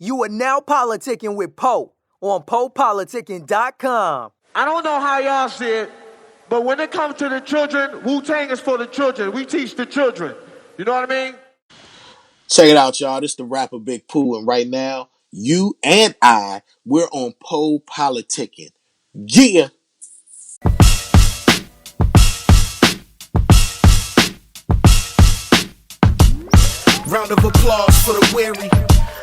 You are now politicking with Poe on PoPolitickin.com. I don't know how y'all see it, but when it comes to the children, Wu-Tang is for the children. We teach the children. You know what I mean? Check it out, y'all. This is the Rapper Big Pooh, and right now, you and we're on PoPolitickin. Yeah. Round of applause for the weary.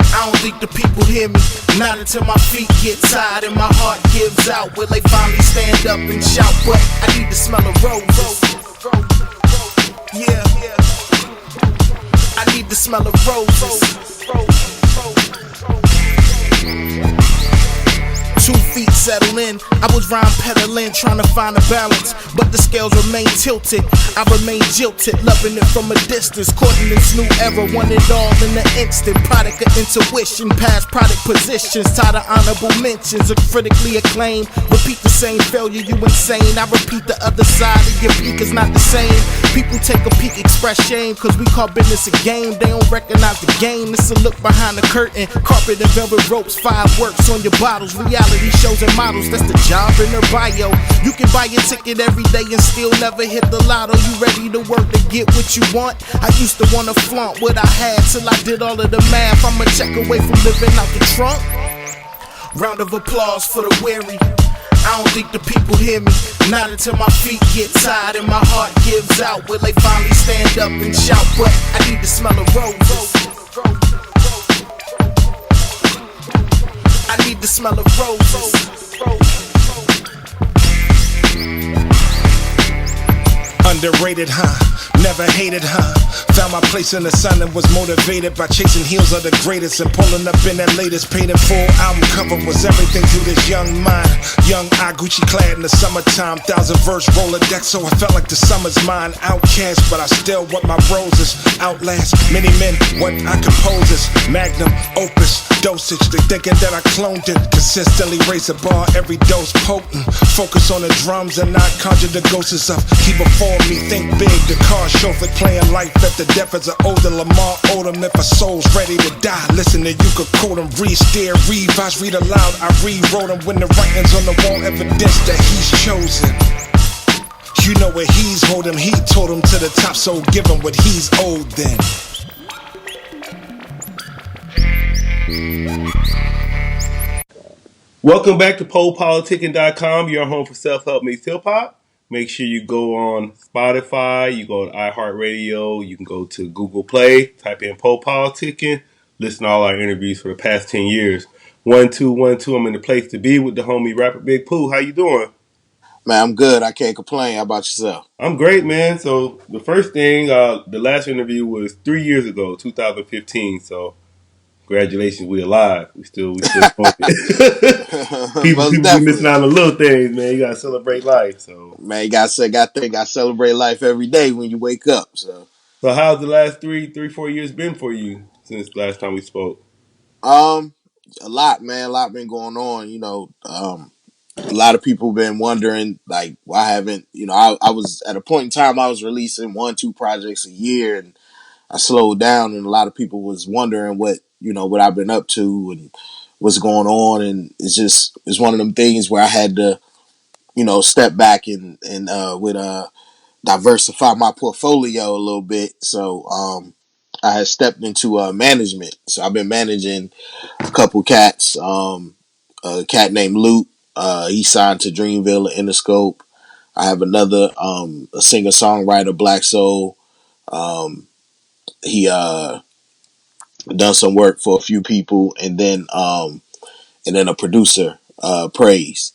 I don't think the people hear me. Not until my feet get tired and my heart gives out. Will they finally stand up and shout? But I need the smell of roses. Yeah. I need the smell of roses. 2 feet settle in. I was rhyme peddling, trying to find a balance, but the scales remain tilted. I remain jilted, loving it from a distance, caught in this new era, want it all in an instant. Product of intuition, past product positions, tied to honorable mentions, are critically acclaimed. Repeat the same failure, you insane. I repeat the other side of your peak is not the same. People take a peek, express shame, cause we call business a game. They don't recognize the game. It's a look behind the curtain. Carpet and velvet ropes, fireworks on your bottles. Reality shows and models, that's the job in their bio. You can buy your ticket every day and still never hit the lotto. You ready to work to get what you want? I used to wanna flaunt what I had till I did all of the math. I'm a check away from living out the trunk. Round of applause for the weary. I don't think the people hear me. Not until my feet get tired and my heart gives out. Will they finally stand up and shout? But I need the smell of roses. I need the smell of roses. Underrated, huh? Never hated, huh? Found my place in the sun and was motivated by chasing heels of the greatest and pulling up in that latest paid in full album cover was everything to this young mind. Young I Gucci clad in the summertime, 1,000 verse Rolodex, so I felt like the summer's mine. Outcast, but I still want my roses. Outlast many men, what I compose is magnum opus dosage. They thinking that I cloned it. Consistently raise the bar, every dose potent. Focus on the drums and not conjure the ghosts of he before me. Think big, the car chauffeur playing life at the death as an older Lamar Odom. If a soul's ready to die, listen to you could quote him, re-steer, revise, read aloud. I rewrote him when the writings on the wall evidence that he's chosen. You know where he's holding, he told him to the top, so give him what he's owed then. Welcome back to PoPolitickin.com, your home for self-help meets hip-hop. Make sure you go on Spotify, you go to iHeartRadio, you can go to Google Play, type in PoPolitickin, listen to all our interviews for the past 10 years. 1-2-1-2, I'm in the place to be with the homie Rapper Big Pooh. How you doing? Man, I'm good. I can't complain. How about yourself? I'm great, man. So the first thing, the last interview was 3 years ago, 2015, so congratulations, we alive. We still smoking. people be missing out on the little things, man. You gotta celebrate life. So man, you gotta celebrate life every day when you wake up. So how's the last 4 years been for you since last time we spoke? A lot, man. A lot been going on. You know, a lot of people been wondering, like, why haven't, you know, I was at a point in time I was releasing 1-2 projects a year, and I slowed down, and a lot of people was wondering what I've been up to and what's going on, and it's one of them things where I had to, step back and diversify my portfolio a little bit. So I had stepped into management. So I've been managing a couple cats. A cat named Luke. He signed to Dreamville and Interscope. I have another a singer songwriter, Black Soul. He done some work for a few people, and then a producer, Praise.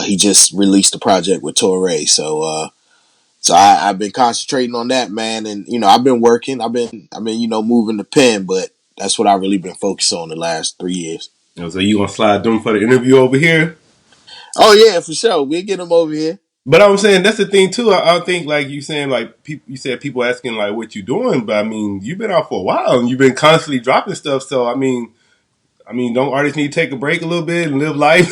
He just released a project with Torre. So I've been concentrating on that, man, and I've been working. I've been moving the pen, but that's what I've really been focused on the last 3 years. So you gonna slide them for the interview over here? Oh yeah, for sure. We'll get them over here. But I'm saying that's the thing too. I think like you saying like you said people asking like what you doing, but I mean you've been out for a while and you've been constantly dropping stuff. So I mean, don't artists need to take a break a little bit and live life?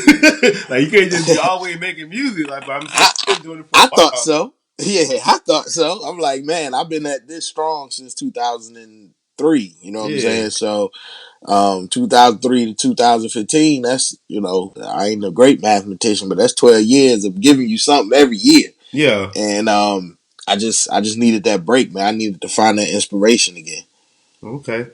Like you can't just be always making music. Like I'm just doing it for a while. I thought so. Yeah, I thought so. I'm like, man, I've been at this strong since 2000 and 3. You know what I'm Yeah. saying? So 2003 to 2015. That's I ain't a great mathematician, but that's 12 years of giving you something every year. Yeah. And I just needed that break, man. I needed to find that inspiration again. Okay.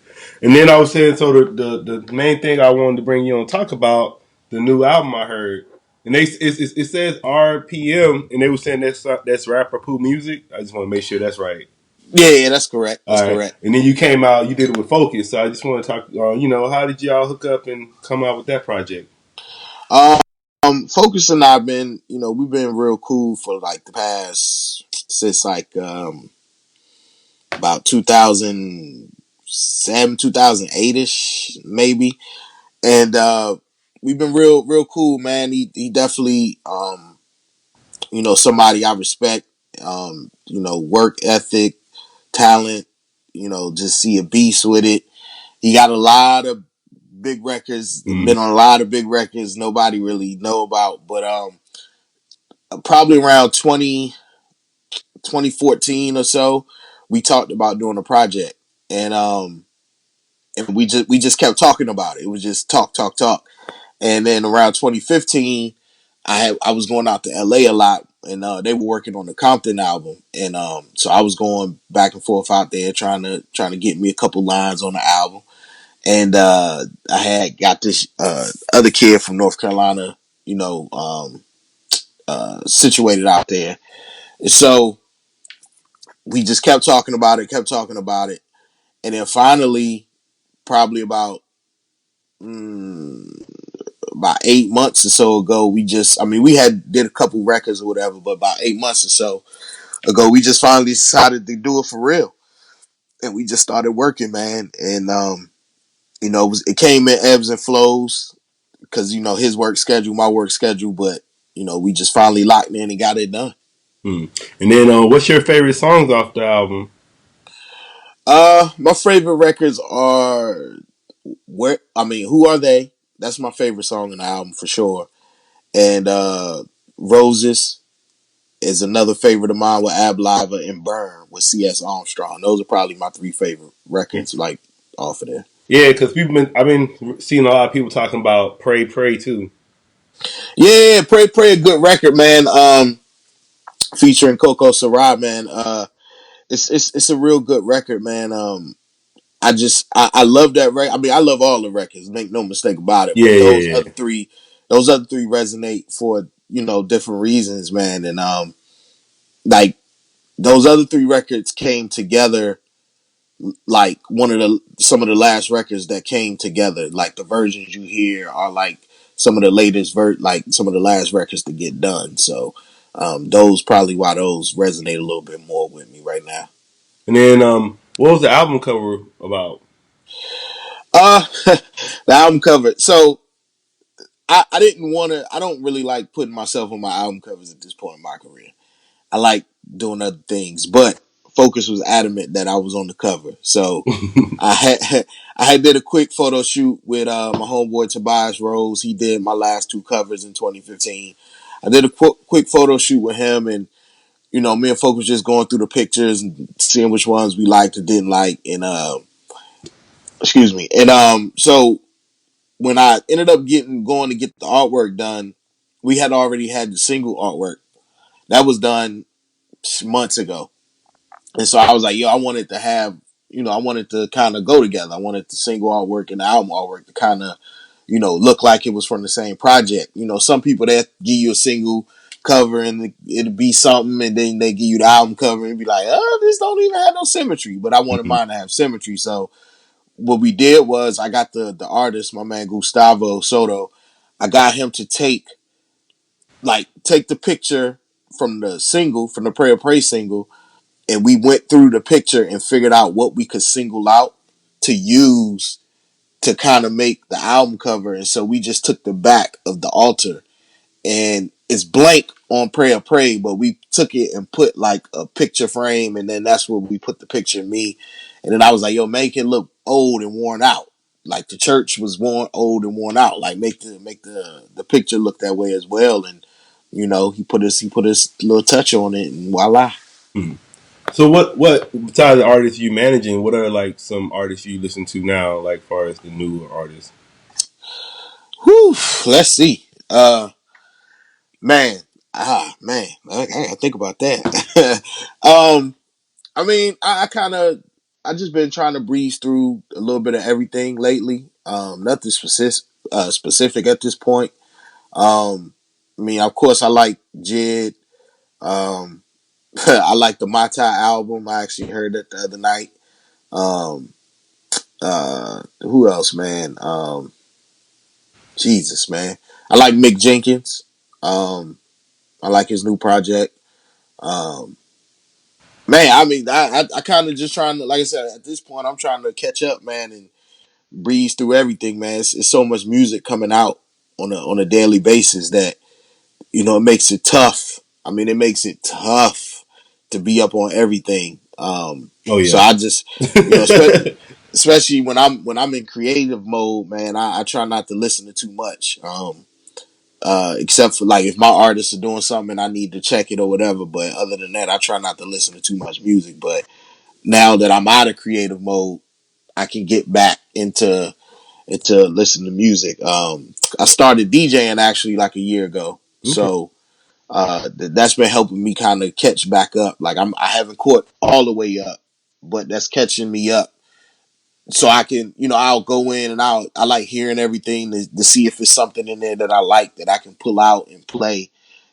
And then I was saying, so the main thing I wanted to bring you on talk about the new album I heard, and it says RPM, and they were saying that's Rapper Pooh music. I just want to make sure that's right. Yeah, that's correct. All That's right. correct. And then you came out, you did it with Focus. So I just want to talk. How did y'all hook up and come out with that project? Focus and I've been, we've been real cool for like the past since like about 2007, 2008 ish, maybe. And we've been real cool, man. He definitely somebody I respect. Work ethic, talent. Just see a beast with it. He got a lot of big records. Mm. Been on a lot of big records. Nobody really know about, but probably around 2014 or so, we talked about doing a project, and we just kept talking about it. It was just talk, and then around 2015, I was going out to LA a lot, and they were working on the Compton album, and so I was going back and forth out there trying to get me a couple lines on the album, and I had got this other kid from North Carolina, situated out there, and so we just kept talking about it, and then finally, probably about 8 months or so ago, we had did a couple records or whatever, but about 8 months or so ago, we just finally decided to do it for real, and we just started working, man. And it came in ebbs and flows because his work schedule, my work schedule, but we just finally locked in and got it done. Mm. And then, what's your favorite songs off the album? My favorite records are Who Are They? That's my favorite song in the album for sure. And Roses is another favorite of mine with Ab Lava, and Burn with C.S. Armstrong. Those are probably my 3 favorite records, like off of there. Yeah, because I've been seeing a lot of people talking about Pray Pray too. Yeah, Pray, a good record, man. Featuring Coco Sarah, man. It's a real good record, man. I love that record. I love all the records. Make no mistake about it. Yeah, But those yeah, other three, those other three resonate for different reasons, man. And like those other 3 records came together like some of the last records that came together. Like the versions you hear are like some of the latest like some of the last records to get done. So those probably why those resonate a little bit more with me right now. And then, what was the album cover about? The album cover. So I didn't want to. I don't really like putting myself on my album covers at this point in my career. I like doing other things, but Focus was adamant that I was on the cover. So I had I had did a quick photo shoot with my homeboy Tobias Rose. He did my last 2 covers in 2015. I did a quick photo shoot with him, and me and Focus just going through the pictures and seeing which ones we liked and didn't like. And excuse me. And so when I ended up going to get the artwork done, we had already had the single artwork that was done months ago. And so I was like, yo, I wanted to have, I wanted to kind of go together. I wanted the single artwork and the album artwork to kind of, look like it was from the same project. Some people that give you a single cover and it'll be something, and then they give you the album cover and be like, oh, this don't even have no symmetry. But I wanted mine to have symmetry. So what we did was I got the artist, my man Gustavo Soto, I got him to take the picture from the single, from the Pray single, and we went through the picture and figured out what we could single out to use to kind of make the album cover. And so we just took the back of the altar, and it's blank on Pray, but we took it and put like a picture frame, and then that's where we put the picture of me. And then I was like, yo, make it look old and worn out. Like the church was old and worn out. Like make the picture look that way as well. And he put his little touch on it, and voila. Mhm. So what besides the artists you managing? What are like some artists you listen to now? Like far as the newer artists. Whew, let's see. Man, man, I gotta think about that. I mean, I kind of, I just been trying to breeze through a little bit of everything lately. Nothing specific at this point. I mean, of course, I like Jid. Um, I like the Mata album. I actually heard that the other night. Um, who else, man? Jesus, man. I like Mick Jenkins. Um, I like his new project. Um, man, I mean, I kind of just trying to, like I said, at this point, I'm trying to catch up, man, and breeze through everything, man. It's so much music coming out on a daily basis that it makes it tough. I mean, it makes it tough to be up on everything. Oh So yeah. I just, especially when I'm in creative mode, man, I try not to listen to too much. Except for like if my artists are doing something and I need to check it or whatever. But other than that, I try not to listen to too much music. But now that I'm out of creative mode, I can get back into listening to music. I started DJing actually like a year ago, Okay. so that's been helping me kind of catch back up. Like I haven't caught all the way up, but that's catching me up. So I can, I'll go in and I like hearing everything to see if it's something in there that I like that I can pull out and play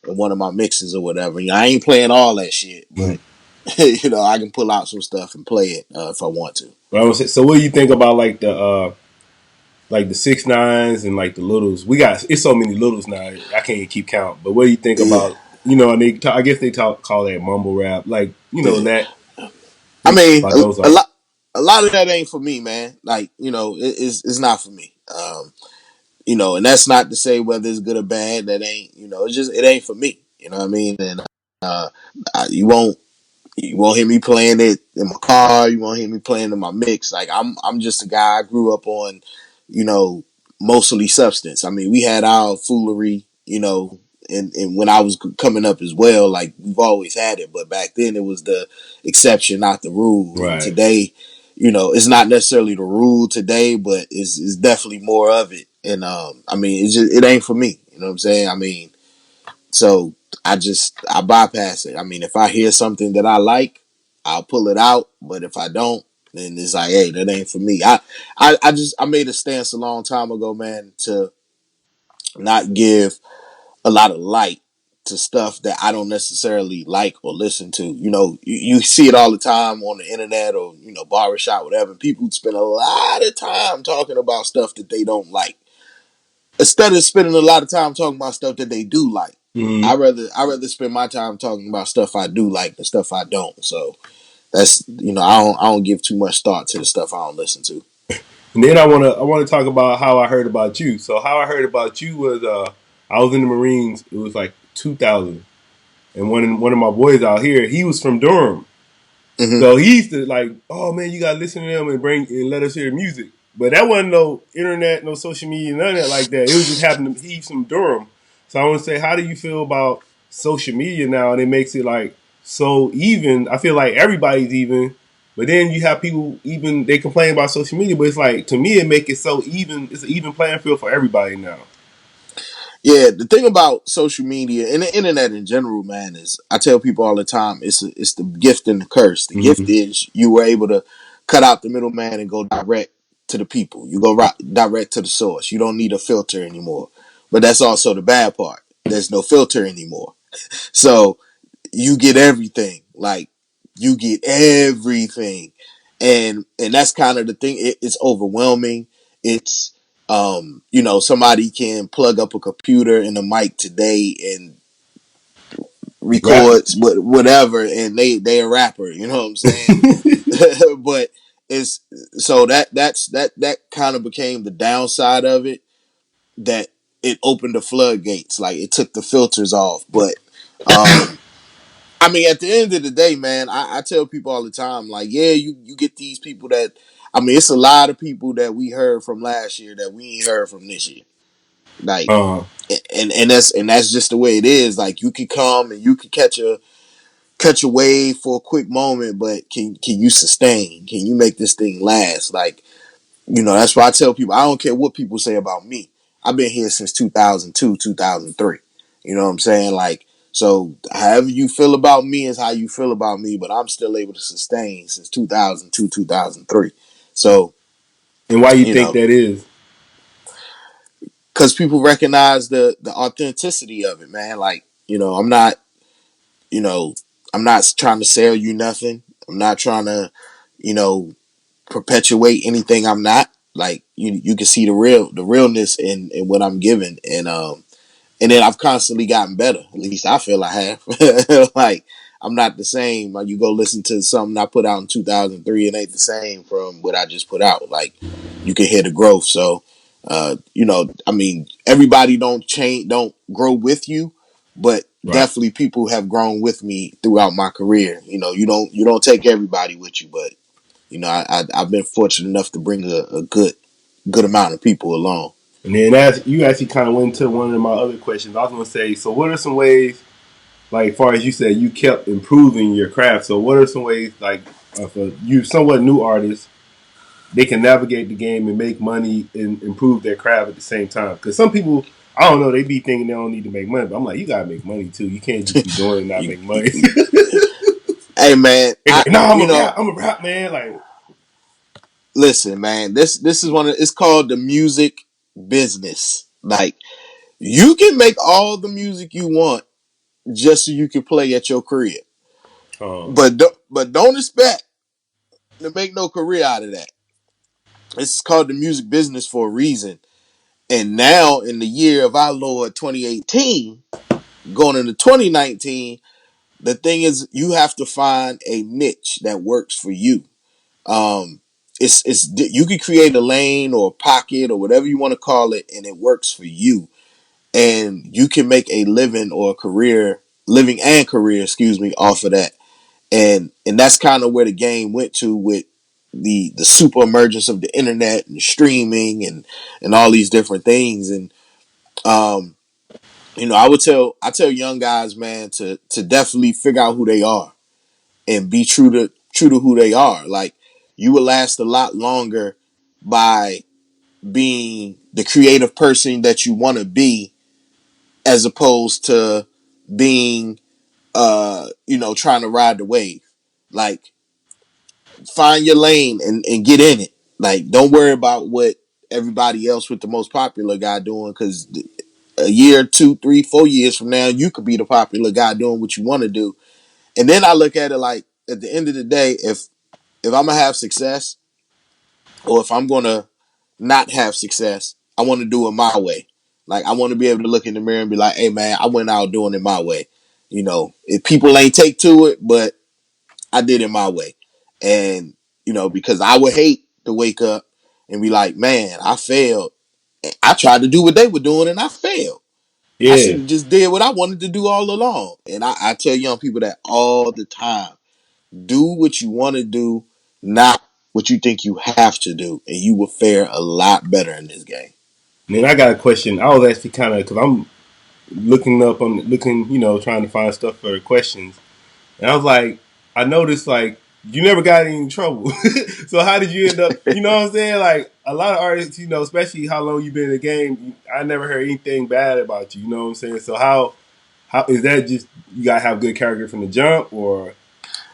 in one of my mixes or whatever. I ain't playing all that shit, but Mhm. I can pull out some stuff and play it if I want to. But I was say, so what do you think about like the 6ix9ines and like the littles? We got it's so many littles now. I can't even keep count. But what do you think Yeah, about and I guess they call that mumble rap. Like yeah. that. I What you think mean, about those a artists? lot of that ain't for me, man. Like, it's not for me. And that's not to say whether it's good or bad. That ain't, it's just it ain't for me. You know what I mean? And uh, you won't hear me playing it in my car. You won't hear me playing in my mix. Like I'm just a guy. I grew up on, you know, mostly substance. I mean, we had our foolery, and when I was coming up as well, like we've always had it. But back then, it was the exception, not the rule. And Right. today, it's not necessarily the rule today, but it's definitely more of it. And I mean, it ain't for me. You know what I'm saying? I mean, so I bypass it. I mean, if I hear something that I like, I'll pull it out. But if I don't, then it's like, hey, that ain't for me. I made a stance a long time ago, man, to not give a lot of light to stuff that I don't necessarily like or listen to. You see it all the time on the internet or barbershop, whatever. People spend a lot of time talking about stuff that they don't like instead of spending a lot of time talking about stuff that they do like. Mm-hmm. I rather spend my time talking about stuff I do like than stuff I don't. So that's I don't give too much thought to the stuff I don't listen to. And then I wanna talk about how I heard about you. So how I heard about you was I was in the Marines. It was like 2000, and one of my boys out here, he was from Durham. Hmm. So he used to like, oh man, you gotta listen to them and let us hear music. But that wasn't no internet, no social media, none of that like that. It was just happening. He's from Durham, so I want to say, how do you feel about social media now? And it makes it like so even. I feel like everybody's even, but then you have people even they complain about social media, but it's like to me it make it so even. It's an even playing field for everybody now. Yeah, the thing about social media and the internet in general, man, is I tell people all the time, it's the gift and the curse. The gift Mm-hmm. is you were able to cut out the middleman and go direct to the people. You go direct to the source. You don't need a filter anymore. But that's also the bad part. There's no filter anymore. So you get everything. Like you get everything, and that's kind of the thing. It's overwhelming. It's somebody can plug up a computer and a mic today and Rapper. records whatever, and they a rapper. You know what I'm saying? But it's so that kind of became the downside of it. That it opened the floodgates. Like it took the filters off, but. I mean, at the end of the day, man, I tell people all the time, like, yeah, you get these people that, I mean, it's a lot of people that we heard from last year that we ain't heard from this year. Like, uh, and that's just the way it is. Like, you could come and you could catch catch a wave for a quick moment, but can you sustain? Can you make this thing last? Like, that's why I tell people, I don't care what people say about me. I've been here since 2002, 2003. You know what I'm saying? Like, so however you feel about me is how you feel about me, but I'm still able to sustain since 2002, 2003. So, And why you you think know, that is? because people recognize the authenticity of it, man. Like, you know, I'm not trying to sell you nothing. I'm not trying to, you know, perpetuate anything I'm not. Like, you can see the realness in what I'm giving, and then I've constantly gotten better. At least I feel I have. Like, I'm not the same. Like, you go listen to something I put out in 2003, it ain't the same from what I just put out. Like, you can hear the growth. So, I mean, everybody don't change, don't grow with you, but Right. definitely people have grown with me throughout my career. You don't take everybody with you, but I've been fortunate enough to bring a good amount of people along. And then as you actually kind of went into one of my other questions, I was going to say, so what are some ways, like far as you said, you kept improving your craft. So what are some ways, like for you somewhat new artists, they can navigate the game and make money and improve their craft at the same time? Because some people, I don't know, they be thinking they don't need to make money, but I'm like, you gotta make money too. You can't just be doing it and not you, make money. Hey man, They're like, no, I'm a rap man. Like, listen, man. This is it's called the music business. Like, you can make all the music you want just so you can play at your crib, um, but don't expect to make no career out of that. This is called the music business for a reason. And now in the year of our Lord 2018, going into 2019, the thing is you have to find a niche that works for you. Um, it's you can create a lane or a pocket or whatever you want to call it, and it works for you, and you can make a living or a career, excuse me, off of that. And that's kind of where the game went to with the super emergence of the internet and streaming and all these different things. And um, I tell young guys, man, to definitely figure out who they are and be true to who they are. Like, you will last a lot longer by being the creative person that you want to be, as opposed to being trying to ride the wave. Like, find your lane and get in it. Like, don't worry about what everybody else with the most popular guy doing, because a year, 2, 3, 4 years from now, you could be the popular guy doing what you want to do. And then I look at it like, at the end of the day, if I'm gonna have success, or if I'm gonna not have success, I want to do it my way. Like, I want to be able to look in the mirror and be like, hey man, I went out doing it my way. If people ain't take to it, but I did it my way. And, because I would hate to wake up and be like, man, I failed. I tried to do what they were doing and I failed. I should yeah. have just did what I wanted to do all along. And I tell young people that all the time. Do what you want to do, not what you think you have to do, and you will fare a lot better in this game. And then I got a question. I was actually kind of, because I'm looking, trying to find stuff for questions. And I was like, I noticed, like, you never got in trouble. So how did you end up, you know what I'm saying? Like, a lot of artists, especially how long you've been in the game, I never heard anything bad about you, you know what I'm saying? So how is that just, you got to have good character from the jump, or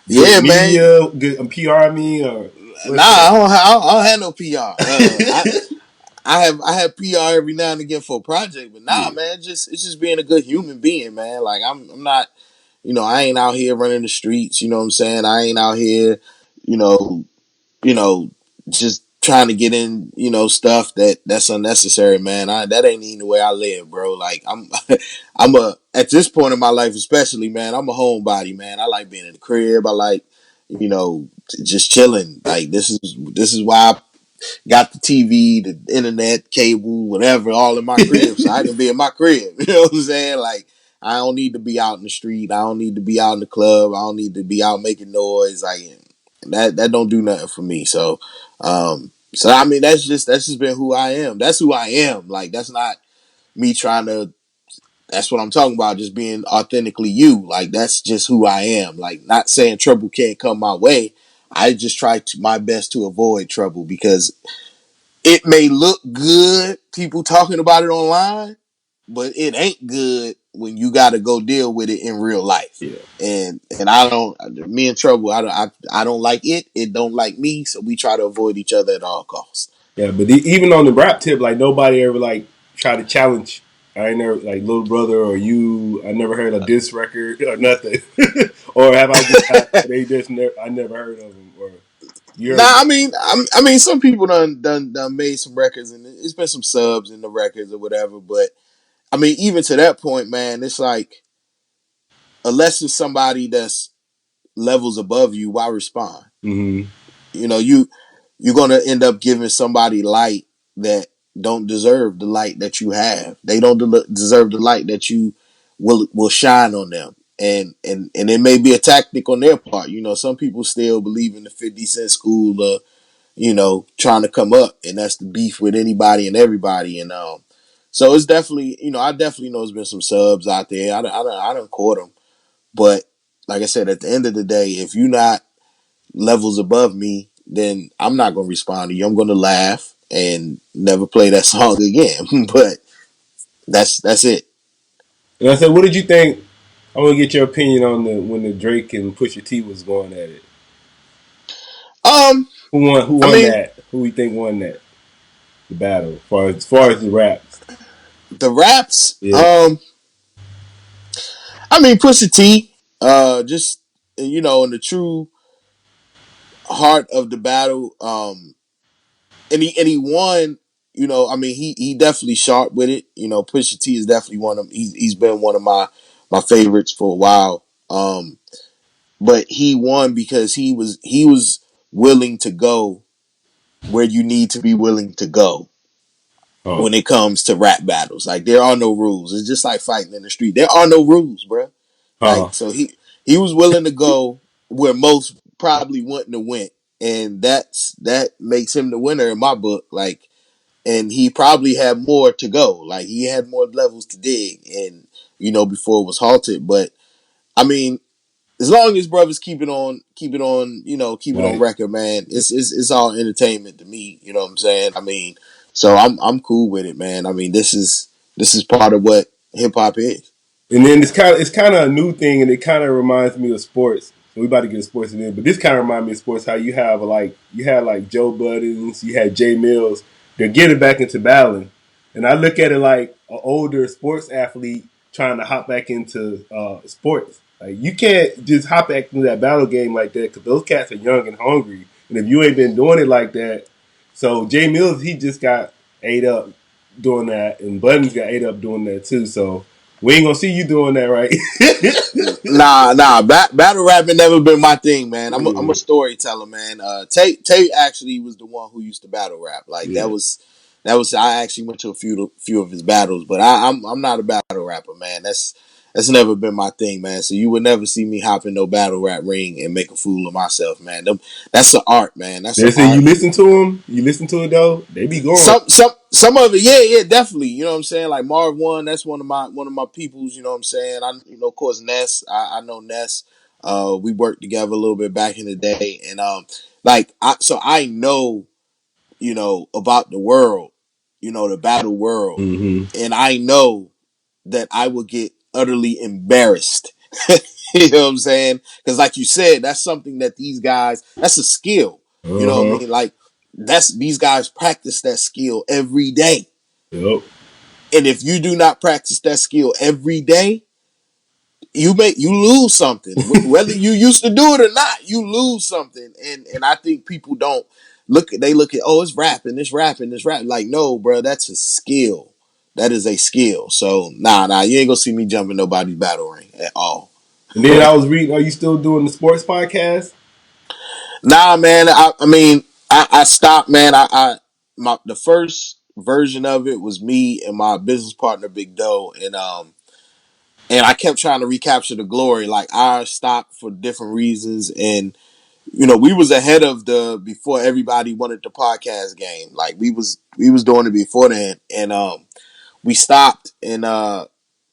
good Yeah, man. media, good PR, I mean, or Nah, what's that? I don't have no PR. I have PR every now and again for a project, but nah, Yeah. man, it's just being a good human being, man. Like, I'm not, I ain't out here running the streets. You know what I'm saying? I ain't out here, you know, you know, just trying to get in, stuff that's unnecessary, man. That ain't even the way I live, bro. Like, at this point in my life, especially, man, I'm a homebody, man. I like being in the crib. I like, you know, just chilling. Like, this is why I got the TV, the internet, cable, whatever, all in my crib, so I can be in my crib. You know what I'm saying? Like, I don't need to be out in the street. I don't need to be out in the club. I don't need to be out making noise. Like, that don't do nothing for me. So I mean, that's just been who I am. That's who I am. Like, that's not me trying to That's what I'm talking about. Just being authentically you. Like that's just who I am. Like not saying trouble can't come my way. I just try my best to avoid trouble because it may look good, people talking about it online, but it ain't good when you got to go deal with it in real life. Yeah. And I don't, me and trouble. I don't like it. It don't like me. So we try to avoid each other at all costs. Yeah, but even on the rap tip, like nobody ever like try to challenge. I ain't never like Little Brother or you. I never heard a diss record or nothing. Or have I just they just I never heard of them or you Nah, heard? I mean, some people done made some records and it's been some subs in the records or whatever. But I mean, even to that point, man, it's like unless it's somebody that's levels above you, why respond? Mm-hmm. You know, you're gonna end up giving somebody light that don't deserve the light that you have. They don't deserve the light that you will shine on them. And it may be a tactic on their part. You know, some people still believe in the 50 Cent school of, you know, trying to come up, and that's the beef with anybody and everybody. And so it's definitely, you know, I definitely know there's been some subs out there. I don't caught them, but like I said, at the end of the day, if you're not levels above me, then I'm not gonna respond to you. I'm gonna laugh and never play that song again. But that's it. And I said, what did you think? I want to get your opinion on the when the Drake and Pusha T was going at it. Um, Who won? Who I won mean that? Who we think won that the battle? As far as the raps, the raps. yeah. I mean Pusha T. Just you know, in the true heart of the battle. And he won. You know, I mean he definitely sharp with it. You know, Pusha T is definitely one of he's been one of my favorites for a while. But he won because he was willing to go where you need to be willing to go Oh, when it comes to rap battles. Like there are no rules. It's just like fighting in the street. There are no rules, bro. Like uh, so he was willing to go where most probably wouldn't have went, and that makes him the winner in my book. Like, and he probably had more to go. Like he had more levels to dig, and you know before it was halted. But I mean, as long as brothers keep it on right. record, man, it's all entertainment to me. You know what I'm saying? I mean, so I'm cool with it, man. I mean, this is part of what hip hop is. And then it's kind of a new thing, and it kind of reminds me of sports. So we about to get a sports in there, but this kind of reminds me of sports. How you had like Joe Buttons, you had Jay Mills. They're getting back into battling, and I look at it like an older sports athlete trying to hop back into sports. Like you can't just hop back into that battle game like that because those cats are young and hungry, and if you ain't been doing it like that, so Jay Mills he just got ate up doing that, and Buttons got ate up doing that too. So we ain't gonna see you doing that, right? Nah. Battle rapping never been my thing, man. I'm yeah, a storyteller, man. Tate actually was the one who used to battle rap. Like yeah. that was. I actually went to a few of his battles, but I'm not a battle rapper, man. That's never been my thing, man. So you would never see me hop in no battle rap ring and make a fool of myself, man. That's the art, man. That's They the say you art. listen to them. You listen to it though. They be going. Some of it, yeah, definitely. You know what I'm saying? Like Marv One, that's one of my peoples. You know what I'm saying? Of course, Ness. I know Ness. We worked together a little bit back in the day, and so I know, you know, about the world, you know, the battle world, Mm-hmm. and I know that I will get utterly embarrassed. You know what I'm saying? Because, like you said, that's something that these guys, that's a skill. You Uh know what I huh. mean? Like, these guys practice that skill every day. Yep. And if you do not practice that skill every day, you lose something. Whether you used to do it or not, you lose something. And I think people don't look at, oh, it's rapping, it's rapping, it's rapping. Like, no, bro, that's a skill. That is a skill. So nah, you ain't gonna see me jumping nobody's battle ring at all. And then I was reading. Are you still doing the sports podcast? Nah, man. I mean, I stopped, man. The first version of it was me and my business partner, Big Doe, and I kept trying to recapture the glory. Like I stopped for different reasons, and you know, we was ahead of the before everybody wanted the podcast game. Like we was doing it before then, and we stopped, and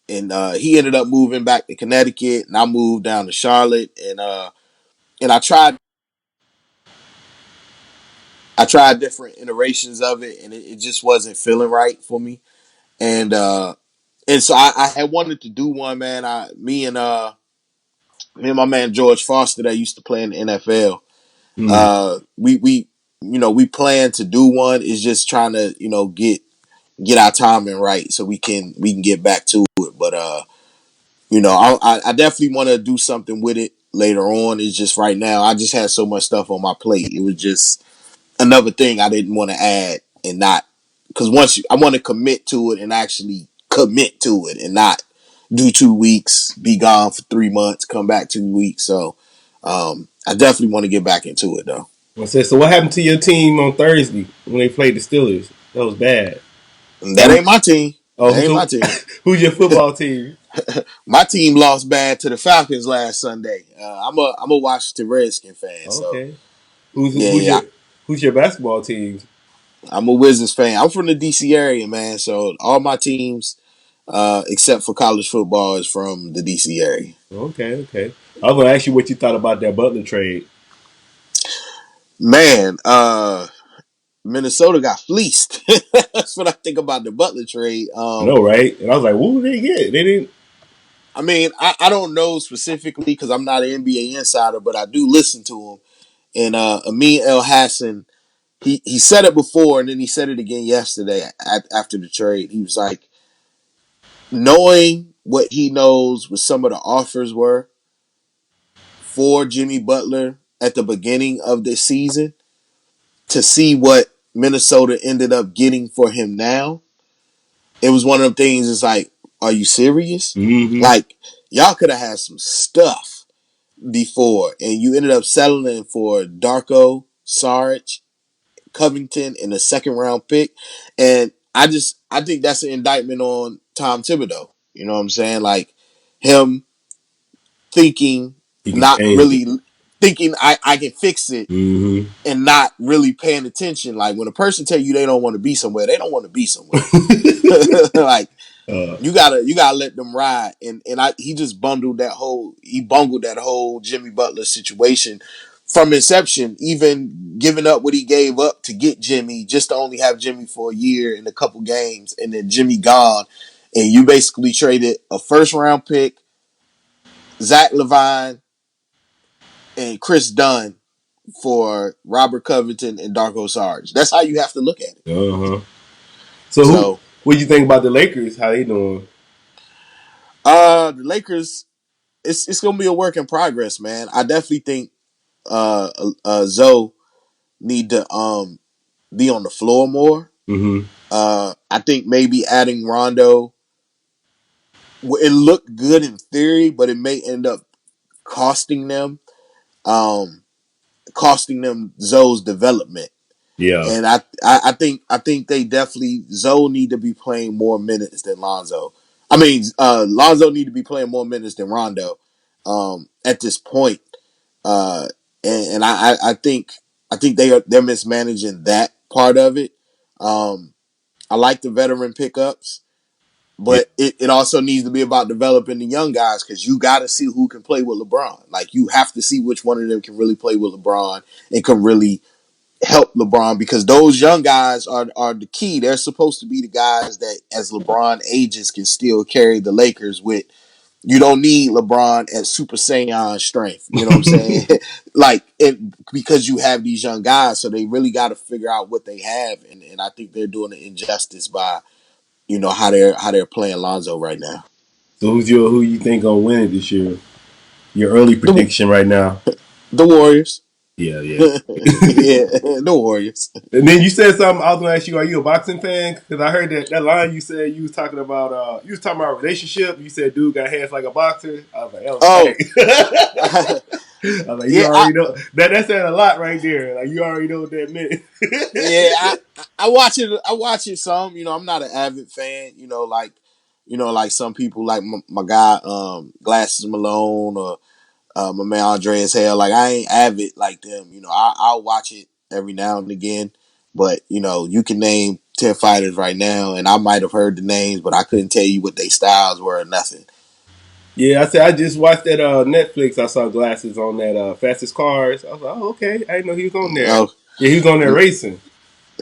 and he ended up moving back to Connecticut, and I moved down to Charlotte, and I tried different iterations of it, and it just wasn't feeling right for me. And so I had wanted to do one, man. Me and my man George Foster that used to play in the NFL. Mm. We plan to do one. Is just trying to get our timing right so we can get back to it. But I definitely want to do something with it later on. It's just right now I just had so much stuff on my plate. It was just another thing I didn't want to add and not, because I want to commit to it and actually commit to it and not do 2 weeks, be gone for 3 months, come back 2 weeks. So I definitely want to get back into it though. I said, so what happened to your team on Thursday when they played the Steelers? That was bad. And that ain't my team. Oh, That ain't my team. who's your football team? My team lost bad to the Falcons last Sunday. I'm a Washington Redskin fan, so Okay. Who's yeah, who's yeah. your who's your basketball team? I'm a Wizards fan. I'm from the DC area, man. So all my teams, except for college football, is from the DC area. Okay, okay. I was gonna ask you what you thought about that Butler trade. Man, Minnesota got fleeced. That's what I think about the Butler trade. I know, right? And I was like, what did they get? They didn't. I mean, I don't know specifically because I'm not an NBA insider, but I do listen to him. And Amin El Hassan, he said it before, and then he said it again yesterday after the trade. He was like, knowing what he knows, what some of the offers were for Jimmy Butler at the beginning of this season, to see what Minnesota ended up getting for him now, it was one of them things. It's like, are you serious? Mm-hmm. Like, y'all could have had some stuff before, and you ended up settling for Darko Saric, Covington, and a second round pick. And I think that's an indictment on Tom Thibodeau. You know what I'm saying? Like him thinking, He can not change it. really thinking I can fix it, Mm-hmm. and not really paying attention. Like when a person tell you they don't want to be somewhere, they don't want to be somewhere. Like you gotta let them ride. And he just bungled that whole Jimmy Butler situation from inception, even giving up what he gave up to get Jimmy, just to only have Jimmy for a year and a couple games, and then Jimmy gone. And you basically traded a first round pick, Zach LaVine, and Chris Dunn for Robert Covington and Darko Sarge. That's how you have to look at it. Uh-huh. So So what do you think about the Lakers? How they doing? the Lakers, it's gonna be a work in progress, man. I definitely think Zoe need to be on the floor more. Mm-hmm. I think maybe adding Rondo, it looked good in theory, but it may end up costing them, um, Zoe's development. Yeah. And I think they definitely, Zoe need to be playing more minutes than Lonzo. I mean, Lonzo need to be playing more minutes than Rondo at this point. Uh, and I think they're mismanaging that part of it. I like the veteran pickups, Yeah. but it also needs to be about developing the young guys, because you got to see who can play with LeBron. Like you have to see which one of them can really play with LeBron and can really help LeBron, because those young guys are the key. They're supposed to be the guys that, as LeBron ages, can still carry the Lakers with. You don't need LeBron at Super Saiyan strength. You know what I'm saying? Like it, because you have these young guys, so they really got to figure out what they have, and I think they're doing an injustice by how they're playing Lonzo right now. So who you think gonna win it this year? Your early The prediction right now? the Warriors, Yeah, yeah. yeah, the Warriors. And then you said something. I was gonna ask you, are you a boxing fan? Because I heard that line you said you was talking about. You was talking about a relationship. You said dude got hands like a boxer. I was like, that was Oh, tight. I was like, you yeah, already know that said a lot right there. Like you already know what that meant. yeah. I watch it. I watch it some. I'm not an avid fan. Like some people, like my guy, Glasses Malone, or my man Andreas Hale. Like I ain't avid like them. I'll watch it every now and again. But you can name 10 fighters right now, and I might have heard the names, but I couldn't tell you what their styles were or nothing. Yeah, I said I just watched that Netflix. I saw Glasses on that Fastest Cars. I was like, oh, okay. I didn't know he was on there. Oh, Yeah, he was on there racing.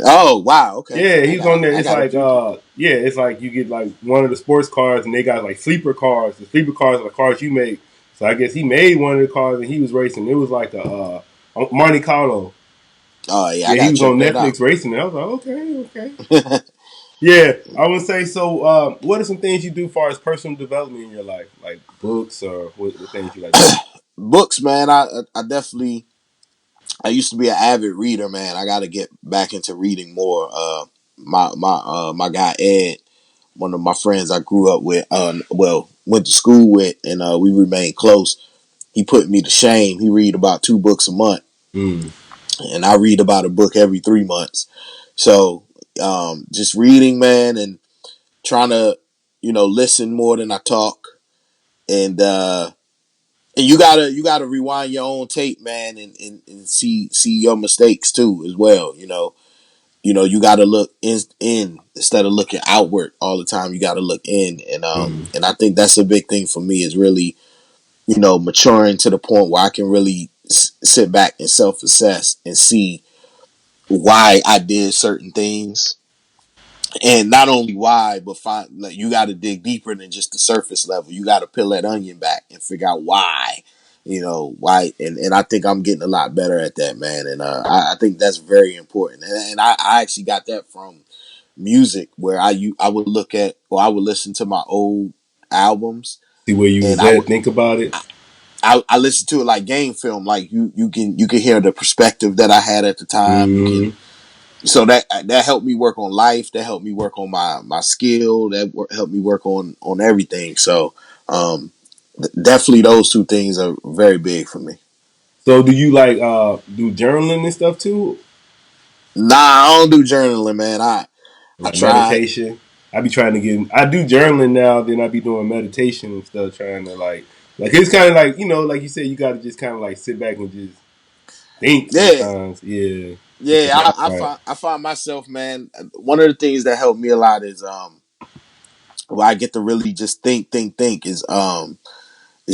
oh wow, okay. Yeah, he was on there. I It's got a like few. yeah, it's like you get like one of the sports cars, and they got like sleeper cars. The sleeper cars are the cars you make. So I guess he made one of the cars, and he was racing. It was like a Monte Carlo. Oh yeah, I Yeah, he gotta was check on that out. Netflix racing. And I was like, okay, okay. Yeah, I would say so. What are some things you do as far as personal development in your life, like books or what things you like to do? Books, man. I definitely. I used to be an avid reader, man. I got to get back into reading more. My guy Ed, one of my friends I grew up with, went to school with, and we remained close. He put me to shame. He read about 2 books a month, Mm. and I read about a book every 3 months. So just reading, man, and trying to listen more than I talk, and you gotta rewind your own tape, man, and see your mistakes too as well. You gotta look in instead of looking outward all the time. You gotta look in, Mm. and I think that's a big thing for me is really maturing to the point where I can really sit back and self assess and see why I did certain things, and not only why, but find like you got to dig deeper than just the surface level. You got to peel that onion back and figure out why. Why, and I think I'm getting a lot better at that, man. And I think that's very important. And I actually got that from music, where I would look at or I would listen to my old albums, See where you and was at. Think about it. I listen to it like game film. Like you can hear the perspective that I had at the time. You Mm. can so that helped me work on life. That helped me work on my skill. Helped me work on everything. So definitely those two things are very big for me. So do you like do journaling and stuff too, Nah, I don't do journaling, man. I like tried. meditation? I be trying to get. I do journaling now. Then I be doing meditation and stuff, trying to like it's kind of like like you said, you got to just kind of like sit back and just think Yeah, sometimes. Yeah, get yeah. your mind right. I find myself, man. One of the things that helped me a lot is where I get to really just think is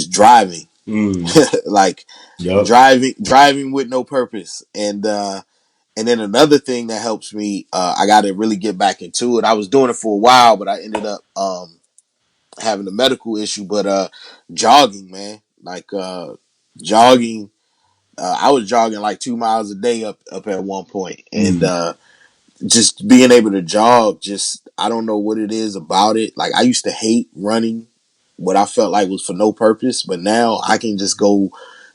driving. Mm. Like Yup. driving with no purpose, and then another thing that helps me, I got to really get back into it. I was doing it for a while, but I ended up having a medical issue. But jogging, man, like jogging, I was jogging like 2 miles a day up at one point, and Mm. just being able to jog, just I don't know what it is about it. Like I used to hate running, what I felt like was for no purpose, but now I can just go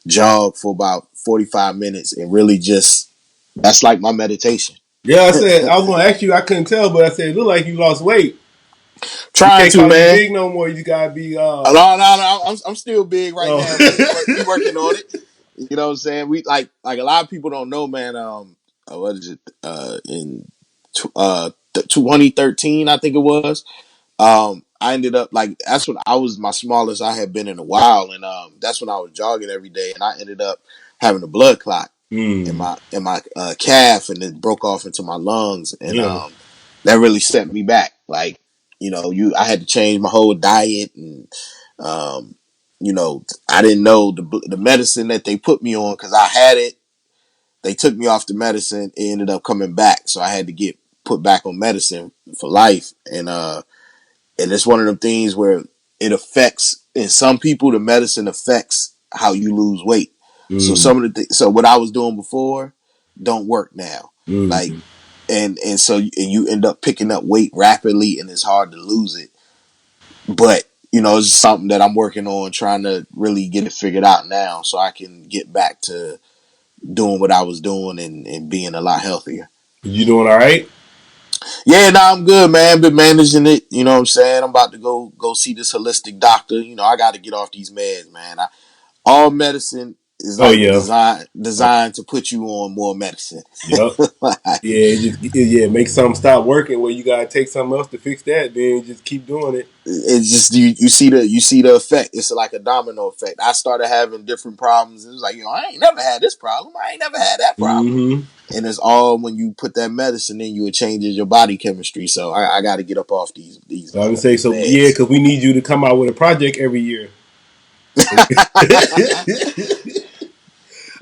jog for about 45 minutes and really just that's like my meditation. Yeah, I said I was gonna ask you. I couldn't tell, but I said it looked like you lost weight. You Trying can't to, call you man. big no more. You just gotta be No. I'm still big right oh. now, man. We working on it. You know what I'm saying? We like a lot of people don't know, man. What is it? In 2013, I think it was. I ended up like that's when I was my smallest I had been in a while, and that's when I was jogging every day, and I ended up having a blood clot Mm. in my calf, and it broke off into my lungs, and Yeah. that really set me back. Like I had to change my whole diet, and um, I didn't know the medicine that they put me on because I had it. They took me off the medicine. It ended up coming back, so I had to get put back on medicine for life, and it's one of them things where it affects in some people the medicine affects how you lose weight. So Mm. some of the so what I was doing before don't work now. Like Mm. and you end up picking up weight rapidly and it's hard to lose it. But it's something that I'm working on trying to really get it figured out now so I can get back to doing what I was doing and being a lot healthier. You doing all right? Yeah, no, I'm good, man. Been managing it. You know what I'm saying? I'm about to go see this holistic doctor. I got to get off these meds, man. All medicine It's Oh like yeah. designed to put you on more medicine. Yep. Like, Yeah, make something stop working where you gotta take something else to fix that, then just keep doing it. it's just you see the effect. It's like a domino effect. I started having different problems. It was like, I ain't never had this problem. I ain't never had that problem. Mm-hmm. And it's all when you put that medicine in you, it changes your body chemistry. So I got to get up off these So I would say so. Yeah, meds. because we need you to come out with a project every year.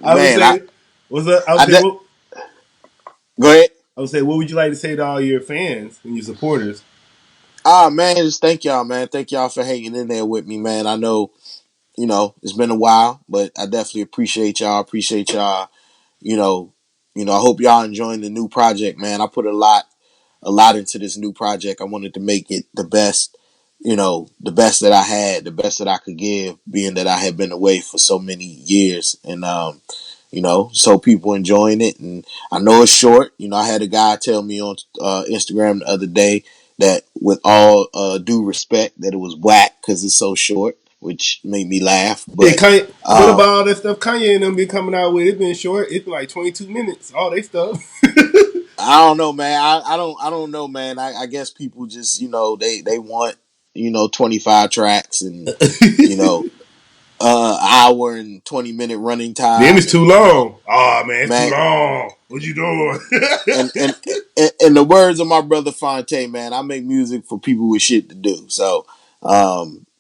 I would Man, say, what's up? I de- go ahead. I would say, what would you like to say to all your fans and your supporters? Man, just thank y'all, man. Thank y'all for hanging in there with me, man. I know, it's been a while, but I definitely appreciate y'all. Appreciate y'all. You know, I hope y'all enjoying the new project, man. I put a lot into this new project. I wanted to make it the best, the best that I had, the best that I could give, being that I had been away for so many years. And, so people enjoying it. And I know it's short. I had a guy tell me on Instagram the other day that with all due respect that it was whack because it's so short, which made me laugh. Yeah, But Kanye, what about all that stuff Kanye and them been coming out with? It's been short. It's been like 22 minutes. All they stuff. I don't know, man. I don't know, man. I guess people just they want 25 tracks and you know hour and 20-minute running Then time it's too and long. Oh man, it's too man long. What you doing? and in the words of my brother Fonte, man, I make music for people with shit to do. So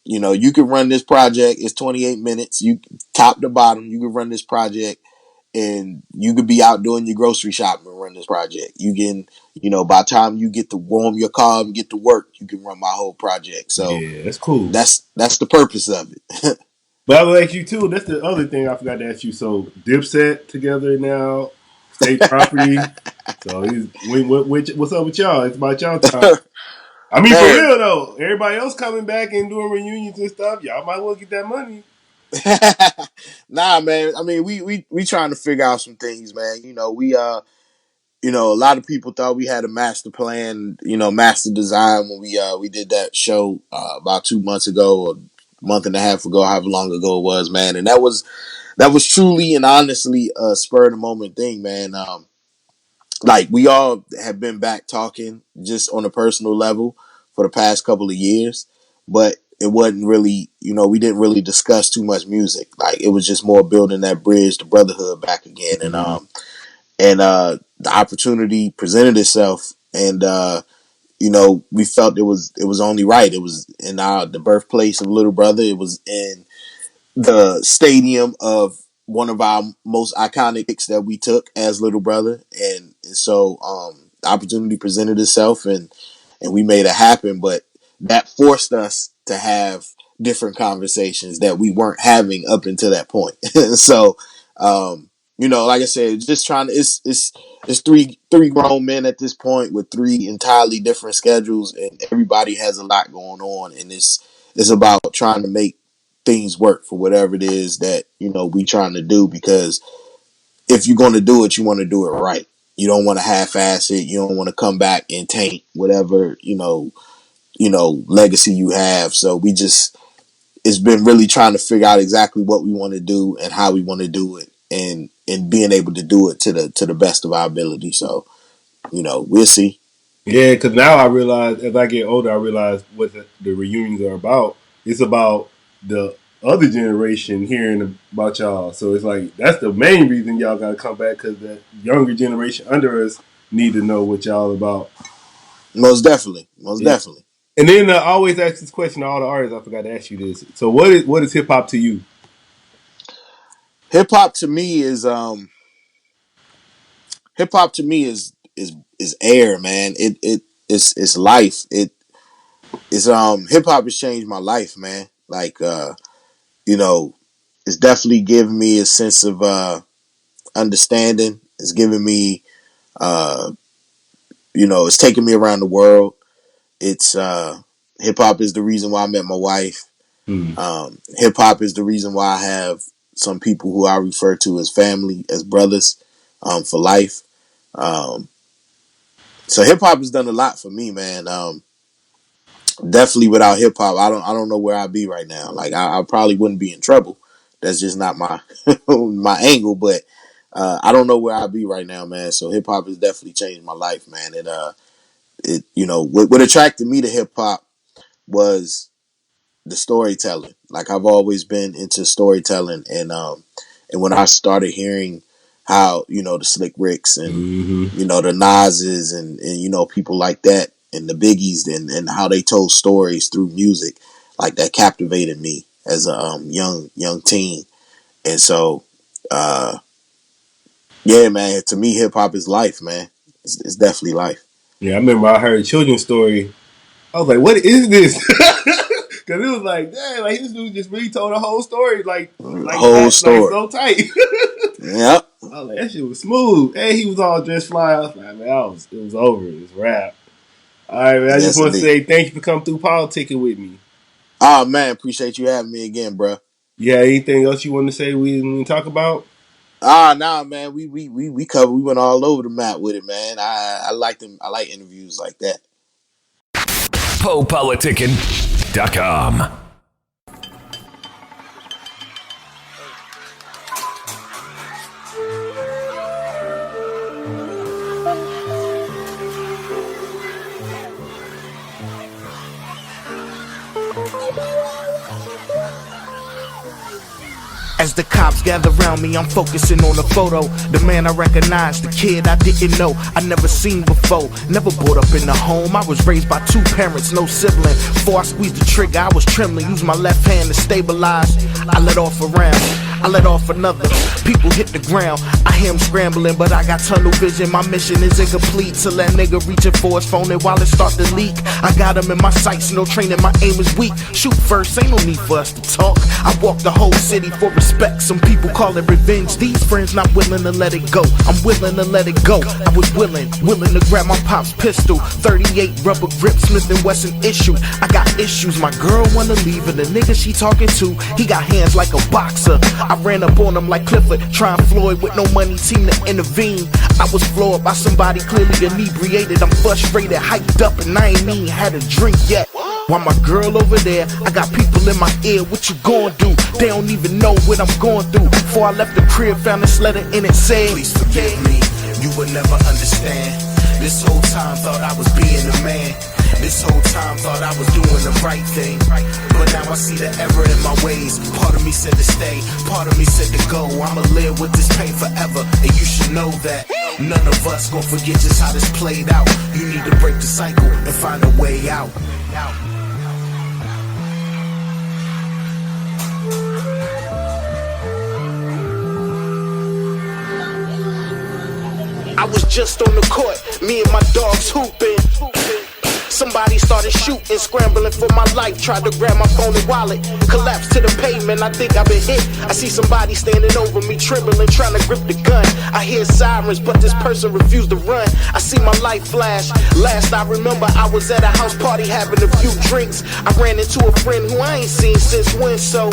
you can run this project. It's 28 minutes. You top to bottom. You can run this project and you could be out doing your grocery shopping and run this project. You can, by the time you get to warm your car and get to work, you can run my whole project. So Yeah, that's cool. that's the purpose of it. But I would ask you too. That's the other thing I forgot to ask you. So Dipset together now, State Property. So what's up with y'all? It's about y'all time. I mean, for Man, real though, everybody else coming back and doing reunions and stuff. Y'all might well get that money. nah, man. I mean, we trying to figure out some things, man. A lot of people thought we had a master plan, master design when we did that show about 2 months ago or month and a half ago, however long ago it was, man. And that was truly and honestly a spur of the moment thing, man. Like we all have been back talking just on a personal level for the past couple of years, but it wasn't really, we didn't really discuss too much music. Like it was just more building that bridge to brotherhood back again. And the opportunity presented itself, and we felt it was only right. It was in the birthplace of Little Brother. It was in the stadium of one of our most iconic picks that we took as Little Brother, and so the opportunity presented itself, and we made it happen. But that forced us to have different conversations that we weren't having up until that point. So, like I said, just trying to. It's three grown men at this point with three entirely different schedules, and everybody has a lot going on, and it's about trying to make things work for whatever it is that we trying to do, because if you're going to do it, you want to do it right. You don't want to half-ass it. You don't want to come back and taint whatever legacy you have. So it's been really trying to figure out exactly what we want to do and how we want to do it, and being able to do it to the best of our ability. So we'll see. Yeah, because now I realize, as I get older, I realize what the reunions are about. It's about the other generation hearing about y'all. So it's like that's the main reason y'all got to come back, because that younger generation under us need to know what y'all about. Most definitely, most Yeah. definitely. And then I always ask this question to all the artists. I forgot to ask you this. So what is hip hop to you? Hip hop to me is hip hop to me is air, man. It's life. It's hip hop has changed my life, man. Like you know, it's definitely given me a sense of understanding. It's given me uh it's taken me around the world. It's hip hop is the reason why I met my wife. Hmm. Hip hop is the reason why I have some people who I refer to as family, as brothers, for life. Um, so hip hop has done a lot for me, man. Definitely without hip hop, I don't know where I'd be right now. Like I probably wouldn't be in trouble. That's just not my my angle. But I don't know where I'd be right now, man. So hip hop has definitely changed my life, man. It what attracted me to hip hop was the storytelling. Like I've always been into storytelling, and when I started hearing how the Slick Ricks and the Nas's and people like that and the Biggies and how they told stories through music, like that captivated me as a young teen. And so yeah, man, to me hip hop is life, man. It's definitely life. Yeah, I remember I heard a children's story. I was like, "What is this?" Because it was like, "Dang, like this dude just really told a whole story, like Whole that, like story. so tight." Yep. I was like, "That shit was smooth." And he was all dressed fly. I was like, "Man, it was over. It was rap." All right, man. I just Yes, want to indeed. say thank you for coming through politicking with me. Oh man, appreciate you having me again, bro. Yeah, anything else you want to say we didn't talk about? Nah, man. We covered. We went all over the map with it, man. I like them. I like interviews like that. PoPolitickin.com. As the cops gather around me, I'm focusing on the photo. The man I recognize, the kid I didn't know, I never seen before. Never brought up in the home. I was raised by two parents, no sibling. Before I squeezed the trigger, I was trembling. Used my left hand to stabilize. I let off a round, I let off another. People hit the ground, I hear him scrambling, but I got tunnel vision. My mission is incomplete till that nigga reaching for his phone and while it start to leak. I got him in my sights, no training, my aim is weak. Shoot first, ain't no need for us to talk. I walk the whole city for respect. Some people call it revenge. These friends not willing to let it go. I'm willing to let it go. I was willing to grab my pop's pistol. 38 rubber grip, Smith & Wesson issue. I got issues, my girl wanna leave and the nigga she talking to, he got hands like a boxer. I ran up on him like Clifford, trying Floyd with no money, team to intervene. I was floored by somebody clearly inebriated. I'm frustrated, hyped up, and I ain't even had a drink yet. While my girl over there, I got people in my ear, what you gon' do? They don't even know what I'm going through. Before I left the crib, found this letter in it said, please forgive me, you would never understand. This whole time thought I was being a man. This whole time thought I was doing the right thing. But now I see the error in my ways. Part of me said to stay, part of me said to go. I'ma live with this pain forever, and you should know that none of us gon' forget just how this played out. You need to break the cycle and find a way out. I was just on the court, me and my dogs hooping. Somebody started shooting, scrambling for my life. Tried to grab my phone and wallet, collapsed to the pavement. I think I've been hit. I see somebody standing over me, trembling, trying to grip the gun. I hear sirens, but this person refused to run. I see my light flash. Last I remember, I was at a house party having a few drinks. I ran into a friend who I ain't seen since when, so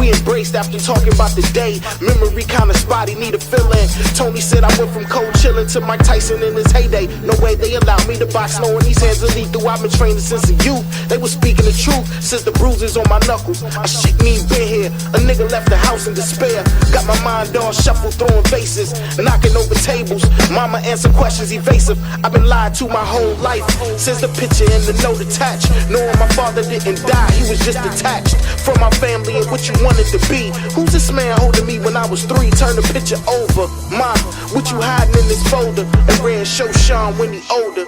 we embraced after talking about the day. Memory kinda spotty, need a fill-in. Tony said I went from cold chillin' to Mike Tyson in his heyday. No way they allowed me to box, knowing these hands are lethal. I've been training since a youth. They was speaking the truth since the bruises on my knuckles. I shouldn't even been here. A nigga left the house in despair. Got my mind all shuffled, throwing faces, knocking over tables. Mama answer questions evasive. I've been lied to my whole life since the picture and the note attached. Knowing my father didn't die, he was just detached from my family and what you wanted to be. Who's this man holding me when I was 3? Turn the picture over. Mom, what you hiding in this folder? And red show Sean when he older.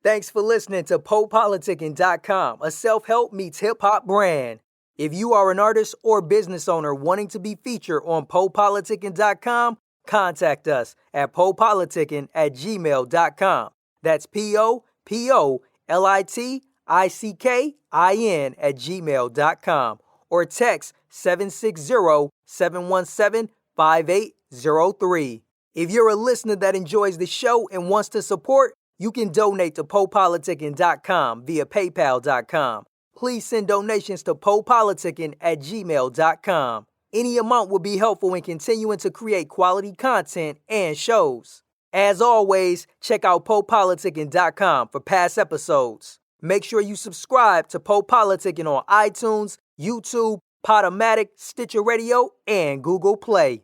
Thanks for listening to PoPolitickin.com, a self-help meets hip-hop brand. If you are an artist or business owner wanting to be featured on PoPolitickin.com, contact us at PoPolitickin@gmail.com. That's PoPolitickin@gmail.com or text 760-717-5803. If you're a listener that enjoys the show and wants to support, you can donate to PoPolitickin.com via PayPal.com. Please send donations to PoPolitickin@gmail.com. Any amount will be helpful in continuing to create quality content and shows. As always, check out PoPolitickin.com for past episodes. Make sure you subscribe to PoPolitickin on iTunes, YouTube, Podomatic, Stitcher Radio, and Google Play.